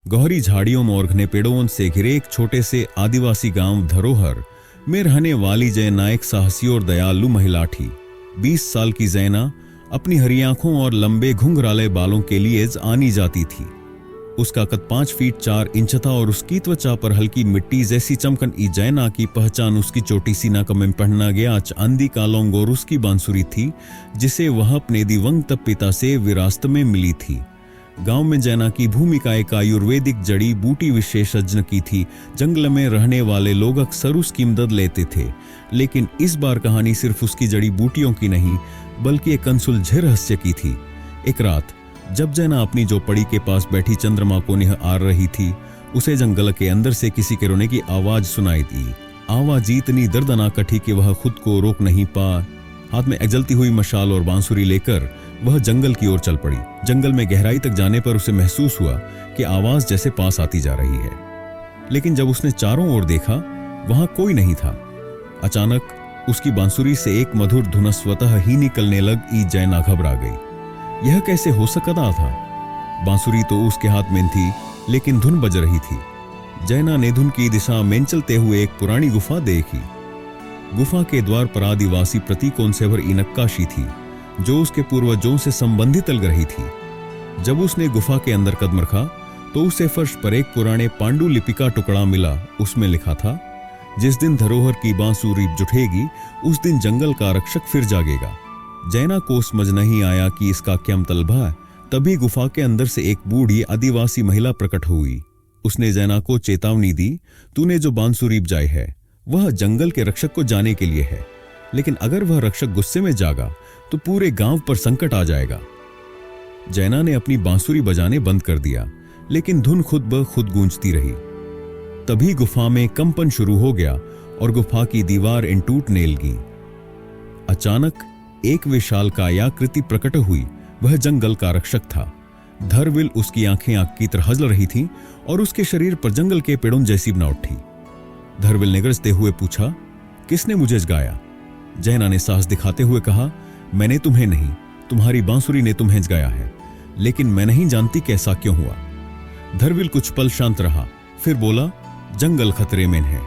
गहरी झाड़ियों में और घने पेड़ों से घिरे एक छोटे से आदिवासी गांव धरोहर में रहने वाली जैना एक साहसी और दयालु महिला थी। 20 साल की जैना अपनी हरी आंखों और लंबे घुंघराले बालों के लिए आनी जाती थी। उसका कद 5 फीट 4 इंच था और उसकी त्वचा पर हल्की मिट्टी जैसी चमकन। जैना की पहचान उसकी छोटी सी नाक में पहना गया चांदी का लौंग और उसकी बांसुरी थी, जिसे वह अपने दिवंगत पिता से विरासत में मिली थी। गांव में जैना की भूमिका एक आयुर्वेदिक जड़ी बूटी विशेषज्ञ की थी। जंगल में रहने वाले लोग अक्सर उसकी मदद लेते थे, लेकिन इस बार कहानी सिर्फ उसकी जड़ी बूटियों की नहीं बल्कि एक अनसुलझे रहस्य की थी। एक रात जब जैना अपनी झोपड़ी के पास बैठी चंद्रमा को निहार रही थी, उसे जंगल के अंदर से किसी के रोने की आवाज सुनाई दी। आवाज इतनी दर्दनाक थी कि वह खुद को रोक नहीं पा। हाथ में जलती हुई मशाल और बांसुरी लेकर वह जंगल की ओर चल पड़ी। जंगल में गहराई तक जाने पर उसे महसूस हुआ कि आवाज जैसे पास आती जा रही है, लेकिन जब उसने चारों ओर देखा वहां कोई नहीं था। अचानक उसकी बांसुरी से एक मधुर धुन स्वतः ही निकलने लगी। जैना घबरा गई। यह कैसे हो सकता था? बांसुरी तो उसके हाथ में थी, लेकिन धुन बज रही थी। जैना ने धुन की दिशा में चलते हुए एक पुरानी गुफा देखी। गुफा के द्वार पर आदिवासी प्रतीकों से भरी नक्काशी थी, जो उसके पूर्वजों से संबंधित लग रही थी। जब उसने गुफा के अंदर कदम रखा तो उसे फर्श पर एक पुराने पांडुलिपि का टुकड़ा मिला। उसमें लिखा था, जिस दिन धरोहर की बांसुरी जुटेगी उस दिन जंगल का रक्षक फिर जागेगा। जैना को समझ नहीं आया कि इसका क्या मतलब है। तभी गुफा के अंदर से एक बूढ़ी आदिवासी महिला प्रकट हुई। उसने जैना को चेतावनी दी, तूने जो बांसुरी बजाई है वह जंगल के रक्षक को जाने के लिए है, लेकिन अगर वह रक्षक गुस्से में जागा तो पूरे गांव पर संकट आ जाएगा। जैना ने अपनी बांसुरी बजाने बंद कर दिया, लेकिन धुन खुद ब खुद गूंजती रही। तभी गुफा में कंपन शुरू हो गया और गुफा की दीवार टूटने लगी। अचानक एक विशालकाय आकृति प्रकट हुई। वह जंगल का रक्षक था। धरविल उसकी आंखें आग की तरह जल रही थीं और उसके शरीर पर जंगल के पेड़ों जैसी बनावट थी। धरविल ने गरजते हुए पूछा, किसने मुझे जगाया? जैना ने साहस दिखाते हुए कहा, मैंने तुम्हें नहीं, तुम्हारी बांसुरी ने तुम्हें जगाया है, लेकिन मैं नहीं जानती कैसा क्यों हुआ। धरविल कुछ पल शांत रहा, फिर बोला, जंगल खतरे में है।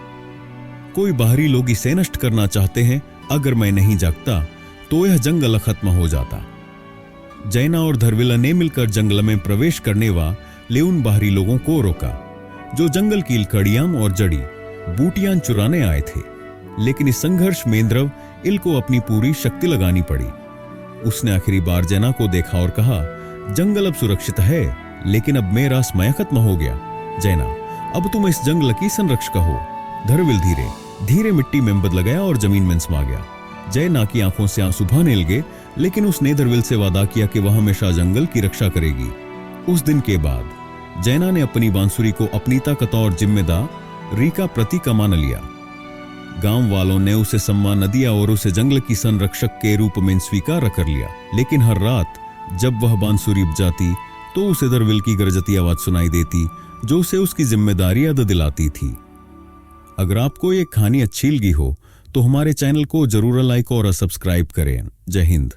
कोई बाहरी लोग इसे नष्ट करना चाहते हैं। अगर मैं नहीं जागता तो यह जंगल खत्म हो जाता। जैना और धरविल ने मिलकर जंगल में प्रवेश करने वाले उन बाहरी लोगों को रोका, जो जंगल की लकड़ियां और जड़ी बूटियां चुराने आए थे। लेकिन इस संघर्ष में ध्रुव इल को अपनी पूरी शक्ति लगानी पड़ी। उसने आखिरी बार जैना को देखा और कहा, जंगल अब सुरक्षित है, लेकिन अब मेरा समय खत्म हो गया। जैना, अब तुम इस जंगल की संरक्षक हो। धरविल धीरे धीरे मिट्टी में बदल गया और जमीन में समा गया। जैना की आंखों से आंसू बहने लगे, लेकिन उसने धरविल से वादा किया कि वह हमेशा जंगल की रक्षा करेगी। उस दिन के बाद जैना ने अपनी बांसुरी को अपनी ताकत और जिम्मेदारी का प्रतीक मान लिया। गांव वालों ने उसे सम्मान दिया और उसे जंगल की संरक्षक के रूप में स्वीकार कर लिया। लेकिन हर रात जब वह बांसुरी बजाती तो उसे धरविल की गरजती आवाज सुनाई देती, जो उसे उसकी जिम्मेदारी याद दिलाती थी। अगर आपको ये कहानी अच्छी लगी हो तो हमारे चैनल को जरूर लाइक और सब्सक्राइब करें। जय हिंद।